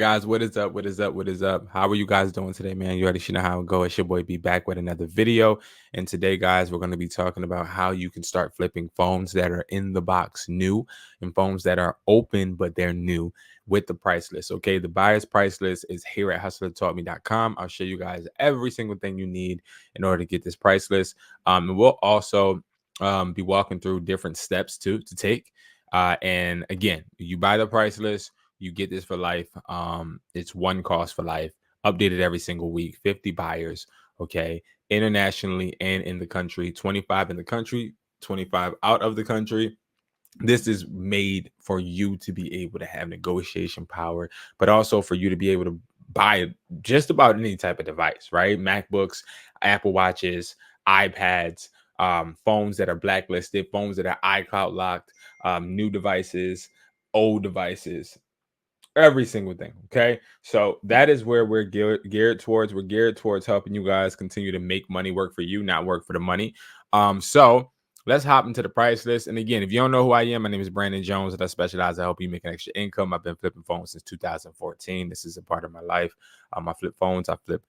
Guys, what is up? What is up? What is up? How are you guys doing today, man? You already should know how it go. It's your boy B back with another video. And today, guys, we're going to be talking about how you can start flipping phones that are in the box new and phones that are open, but they're new with the price list. Okay. The buyer's price list is here at hustlertaughtme.com. I'll show you guys every single thing you need in order to get this price list. And we'll also be walking through different steps to take. And again, you buy the price list, you get this for life. It's one cost for life, updated every single week, 50 buyers, okay, internationally and in the country, 25 in the country, 25 out of the country. This is made for you to be able to have negotiation power, but also for you to be able to buy just about any type of device, right? MacBooks, Apple Watches, iPads, phones that are blacklisted, phones that are iCloud locked, new devices, old devices, every single thing. Okay. So that is where we're geared towards. We're geared towards helping you guys continue to make money work for you, not work for the money. So let's hop into the price list. And again, if you don't know who I am, my name is Brandon Jones, and I specialize in helping you make an extra income. I've been flipping phones since 2014. This is a part of my life. I flip phones, I flip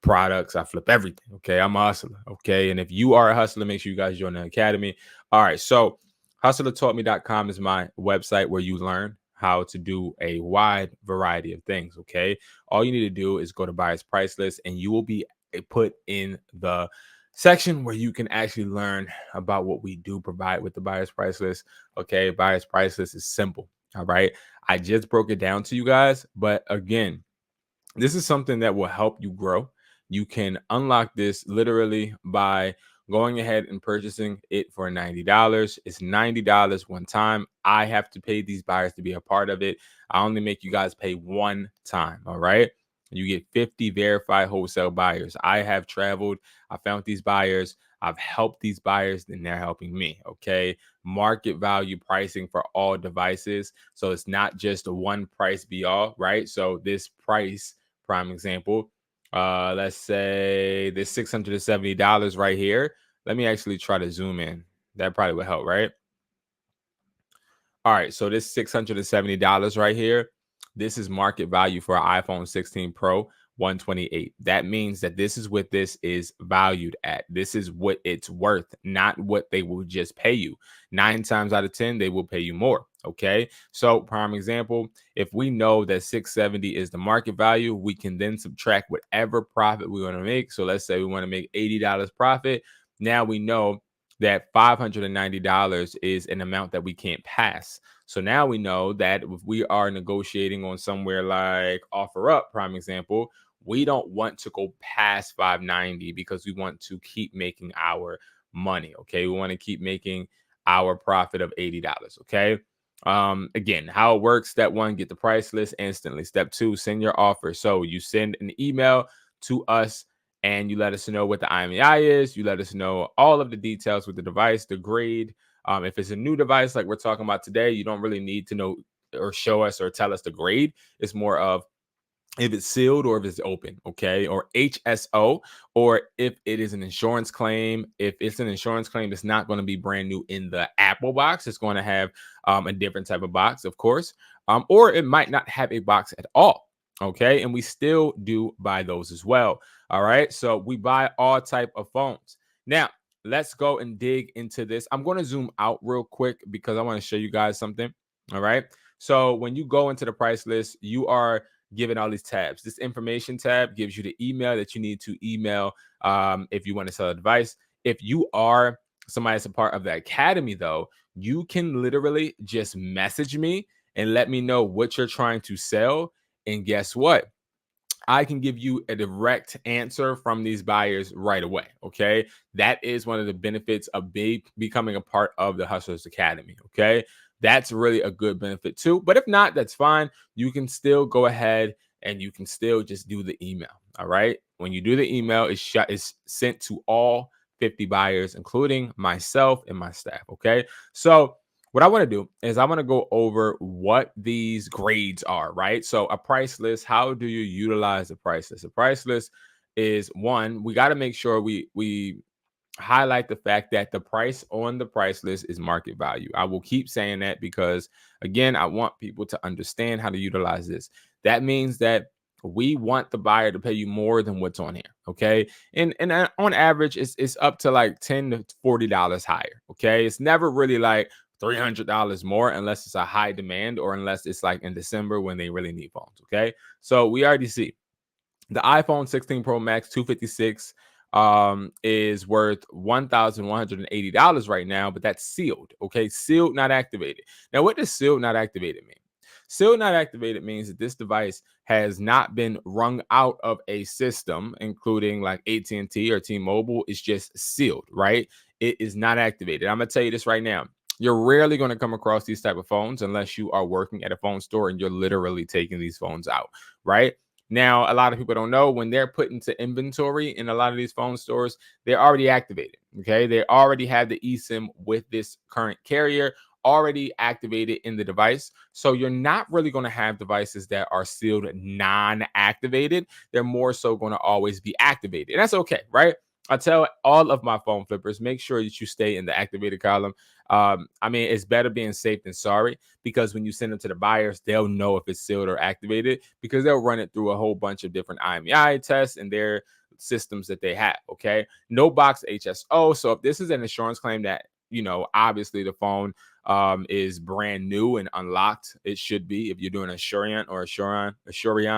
products, I flip everything. Okay. I'm a hustler. Okay. And if you are a hustler, make sure you guys join the academy. All right. So hustlertaughtme.com is my website where you learn how to do a wide variety of things. Okay. All you need to do is go to buyer's price list and you will be put in the section where you can actually learn about what we do provide with the buyer's price list. Okay. Buyer's price list is simple. All right. I just broke it down to you guys. But again, this is something that will help you grow. You can unlock this literally by going ahead and purchasing it for $90. It's $90 one time. I have to pay these buyers to be a part of it. I only make you guys pay one time. All right. You get 50 verified wholesale buyers. I have traveled. I found these buyers. I've helped these buyers, and they're helping me. Okay. Market value pricing for all devices. So it's not just a one price be all, right? So this price, prime example, let's say this $670 right here. Let me actually try to zoom in. That probably would help, right? All right, so this $670 right here, this is market value for an iPhone 16 Pro 128. That means that this is what this is valued at. This is what it's worth, not what they will just pay you. 9 times out of 10, they will pay you more. Okay. So, prime example, if we know that 670 is the market value, we can then subtract whatever profit we want to make. So, let's say we want to make $80 profit. Now we know that $590 is an amount that we can't pass. So now we know that if we are negotiating on somewhere like OfferUp, prime example, we don't want to go past 590 because we want to keep making our money. Okay. We want to keep making our profit of $80. Okay. Again, how it works: step one, get the price list instantly. Step two, send your offer. So you send an email to us and you let us know what the IMEI is. You let us know all of the details with the device, the grade. If it's a new device like we're talking about today, you don't really need to know or show us or tell us the grade. It's more of if it's sealed or if it's open, okay, or HSO, or if it is an insurance claim. If it's an insurance claim, it's not going to be brand new in the Apple box. It's going to have a different type of box, of course, or it might not have a box at all. Okay, and we still do buy those as well. All right, so we buy all type of phones. Now, let's go and dig into this. I'm going to zoom out real quick because I want to show you guys something. All right, so when you go into the price list, you are given all these tabs. This information tab gives you the email that you need to email if you want to sell a device. If you are somebody that's a part of the academy, though, you can literally just message me and let me know what you're trying to sell. And guess what? I can give you a direct answer from these buyers right away. Okay. That is one of the benefits of becoming a part of the Hustlers Academy. Okay. That's really a good benefit too. But if not, that's fine. You can still go ahead and you can still just do the email. All right. When you do the email, it's sent to all 50 buyers, including myself and my staff. Okay. So what I want to do is I want to go over what these grades are, right? So a price list, how do you utilize the price list? A price list is one, we got to make sure we highlight the fact that the price on the price list is market value. I will keep saying that because again, I want people to understand how to utilize this. that means that we want the buyer to pay you more than what's on here. Okay. And on average, it's up to like $10 to $40 higher. Okay. It's never really like $300 more unless it's a high demand or unless it's like in December when they really need phones. Okay. So we already see the iPhone 16 Pro Max 256 is worth $1,180 right now, but that's sealed. Okay, sealed, not activated. Now, what does sealed, not activated mean? Sealed, not activated means that this device has not been wrung out of a system, including like AT&T or T-Mobile. It's just sealed, right? It is not activated. I'm gonna tell you this right now. You're rarely going to come across these type of phones unless you are working at a phone store and you're literally taking these phones out, right? Now, a lot of people don't know when they're put into inventory in a lot of these phone stores, they're already activated. Okay. They already have the eSIM with this current carrier already activated in the device. So you're not really going to have devices that are sealed non-activated. They're more so going to always be activated. And that's okay, right? I tell all of my phone flippers, make sure that you stay in the activated column. I mean, it's better being safe than sorry because when you send them to the buyers, they'll know if it's sealed or activated because they'll run it through a whole bunch of different IMEI tests and their systems that they have. Okay. No box HSO. So if this is an insurance claim that, obviously the phone is brand new and unlocked, it should be. If you're doing a Assurion,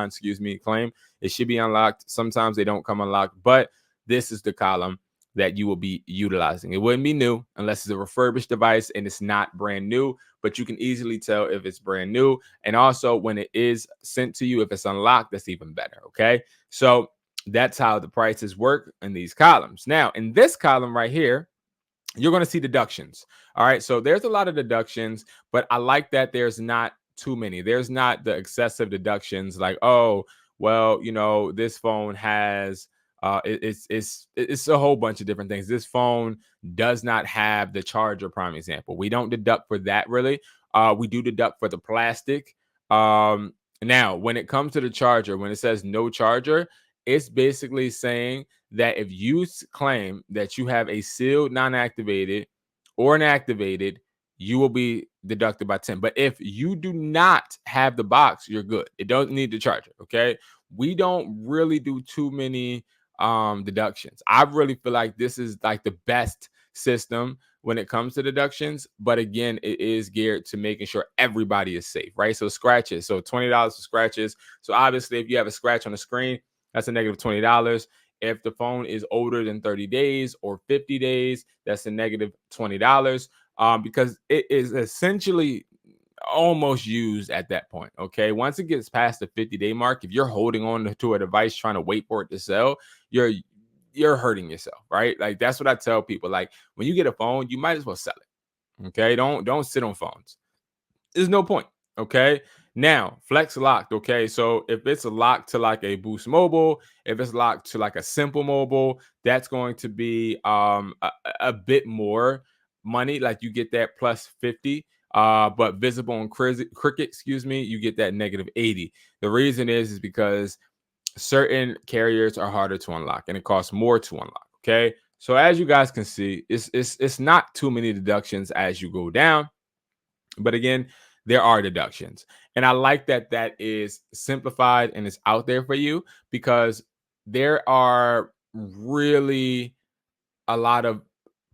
excuse me, claim, it should be unlocked. Sometimes they don't come unlocked, but this is the column that you will be utilizing. It wouldn't be new unless it's a refurbished device and it's not brand new, but you can easily tell if it's brand new. And also when it is sent to you, if it's unlocked, that's even better. Okay. So that's how the prices work in these columns. Now, in this column right here, you're going to see deductions. All right. So there's a lot of deductions, but I like that there's not too many. There's not the excessive deductions like, oh, well, this phone has it's a whole bunch of different things. This phone does not have the charger, prime example. We don't deduct for that really. We do deduct for the plastic. Now, when it comes to the charger, when it says no charger, it's basically saying that if you claim that you have a sealed, non-activated, or an activated, you will be deducted by 10. But if you do not have the box, you're good. It doesn't need the charger. Okay. We don't really do too many deductions. I really feel like this is like the best system when it comes to deductions, but again, it is geared to making sure everybody is safe, right? So scratches, so $20 for scratches. So obviously if you have a scratch on the screen, that's a negative $20. If the phone is older than 30 days or 50 days, that's a negative $20, because it is essentially almost used at that point. Okay. Once it gets past the 50-day mark, if you're holding on to a device trying to wait for it to sell, you're hurting yourself, right? Like that's what I tell people. Like when you get a phone, you might as well sell it. Okay. Don't sit on phones. There's no point. Okay. Now, flex locked. Okay. So if it's locked to like a Boost Mobile, if it's locked to like a Simple Mobile, that's going to be a bit more money. Like you get that plus 50. But visible and cricket, excuse me, you get that negative 80. The reason is because certain carriers are harder to unlock and it costs more to unlock. Okay. So as you guys can see, it's not too many deductions as you go down. But again, there are deductions. And I like that that is simplified and it's out there for you because there are really a lot of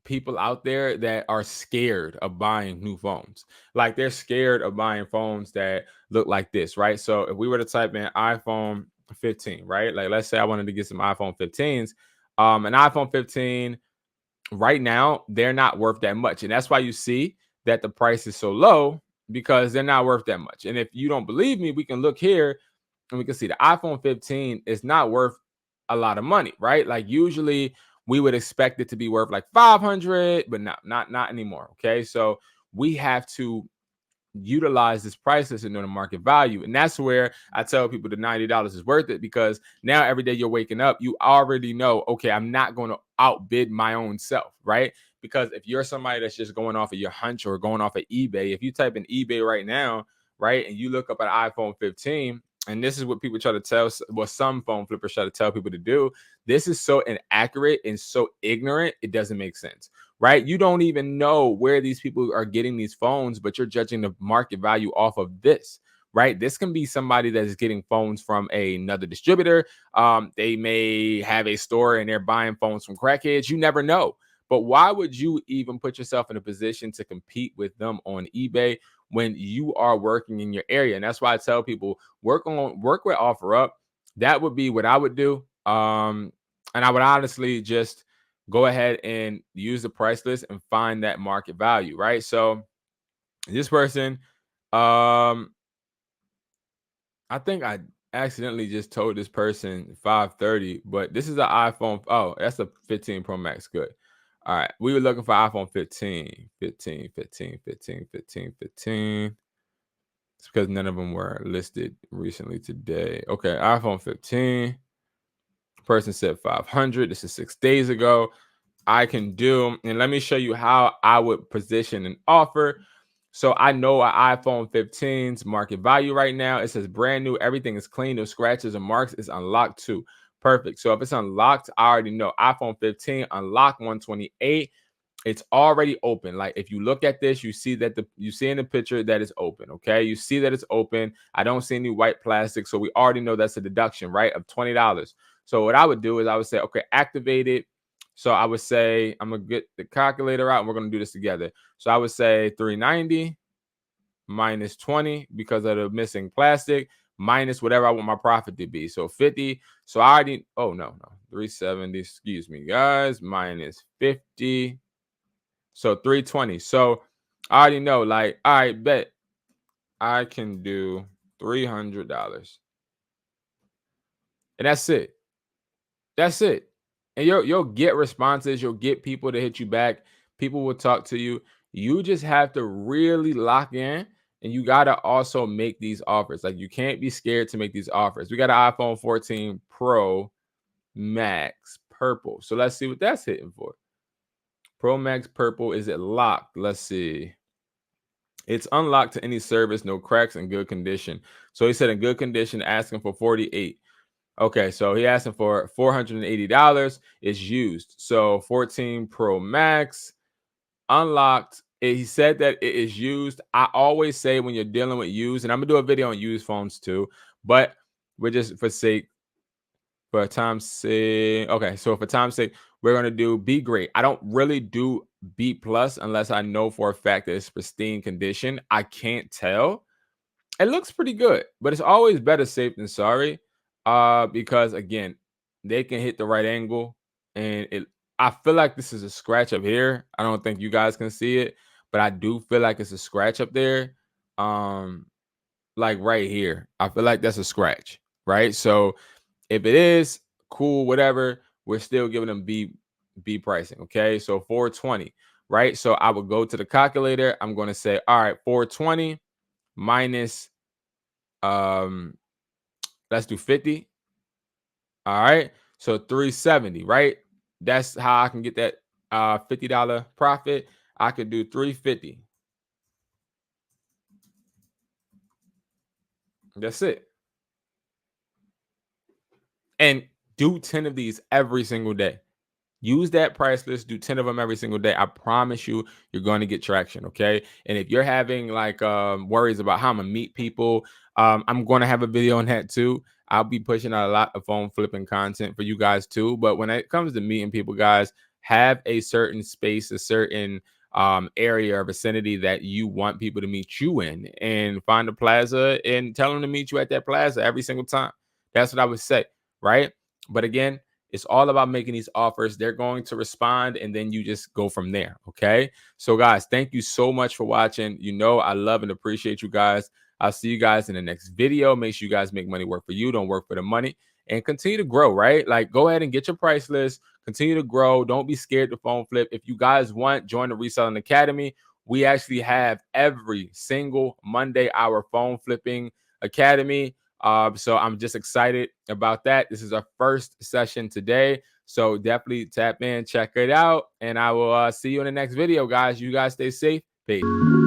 people out there that are scared of buying new phones. Like they're scared of buying phones that look like this, right? So if we were to type in iPhone 15, right? Like let's say I wanted to get some iPhone 15s, an iPhone 15 right now, they're not worth that much. And that's why you see that the price is so low because they're not worth that much. And if you don't believe me, we can look here and we can see the iPhone 15 is not worth a lot of money, right? Like usually we would expect it to be worth like 500, but not anymore. Okay. So we have to utilize this price list and know the market value. And that's where I tell people the $90 is worth it because now every day you're waking up, you already know, okay, I'm not going to outbid my own self, right? Because if you're somebody that's just going off of your hunch or going off of eBay, if you type in eBay right now, right, and you look up an iPhone 15, and this is what people try to tell, well, some phone flippers try to tell people to do. This is so inaccurate and so ignorant, it doesn't make sense, right? You don't even know where these people are getting these phones, but you're judging the market value off of this, right? This can be somebody that is getting phones from another distributor. They may have a store and they're buying phones from crackheads. You never know. But why would you even put yourself in a position to compete with them on eBay when you are working in your area? And that's why I tell people work with OfferUp. That would be what I would do. And I would honestly just go ahead and use the price list and find that market value, right? So this person, I think I accidentally just told this person 530, but this is an iPhone. Oh, that's a 15 Pro Max. Good. All right. We were looking for iPhone 15, 15, 15, 15, 15, 15. It's because none of them were listed recently today. Okay. iPhone 15. Person said 500. This is 6 days ago. I can do, and let me show you how I would position an offer. So I know an iPhone 15's market value right now. It says brand new. Everything is clean. No scratches or marks. It's unlocked too. Perfect. So if it's unlocked, I already know iPhone 15 unlocked 128. It's already open. Like if you look at this, you see that you see in the picture that it's open. Okay, you see that it's open. I don't see any white plastic, so we already know that's a deduction, right, of $20. So what I would do is I would say, okay, activate it. So I would say I'm gonna get the calculator out and we're gonna do this together. So I would say 390 minus 20 because of the missing plastic minus whatever I want my profit to be. So 50. So I already, oh no, 370, excuse me, guys, minus 50. So 320. So I already know, like, all right, bet I can do $300. And that's it. That's it. And you'll get responses, you'll get people to hit you back. People will talk to you. You just have to really lock in, and you got to also make these offers. Like you can't be scared to make these offers. We got an iPhone 14 Pro Max purple. So let's see what that's hitting for. Pro Max purple, is it locked? Let's see. It's unlocked to any service, no cracks, in good condition. So he said in good condition, asking for 48. Okay, so he asking for $480. It's used. So 14 Pro Max, unlocked. He said that it is used. I always say when you're dealing with used, and I'm gonna do a video on used phones too, but we're just for time's sake. Okay, so for time's sake, we're gonna do B grade. I don't really do B plus unless I know for a fact that it's pristine condition. I can't tell. It looks pretty good, but it's always better safe than sorry. Because again, they can hit the right angle, and I feel like this is a scratch up here. I don't think you guys can see it, but I do feel like it's a scratch up there. Um, like right here. I feel like that's a scratch, right? So if it is, cool, whatever, we're still giving them B pricing. Okay. So 420, right? So I would go to the calculator. I'm going to say, all right, 420 minus let's do 50. All right. So 370, right? That's how I can get that $50 profit. I could do 350. That's it. And do 10 of these every single day. Use that price list, do 10 of them every single day. I promise you, you're going to get traction. Okay. And if you're having like worries about how I'm gonna meet people, I'm going to have a video on that too. I'll be pushing out a lot of phone flipping content for you guys too. But when it comes to meeting people, guys, have a certain space, a certain area or vicinity that you want people to meet you in, and find a plaza and tell them to meet you at that plaza every single time. That's what I would say. Right. But again, it's all about making these offers. They're going to respond, and then you just go from there. Okay. So, guys, thank you so much for watching. You know, I love and appreciate you guys. I'll see you guys in the next video. Make sure you guys make money work for you. Don't work for the money, and continue to grow, right? Like, go ahead and get your price list. Continue to grow. Don't be scared to phone flip. If you guys want, join the Reselling Academy. We actually have every single Monday our phone flipping academy. So I'm just excited about that. This is our first session today. So definitely tap in, check it out, and I will see you in the next video, guys. You guys stay safe. Peace.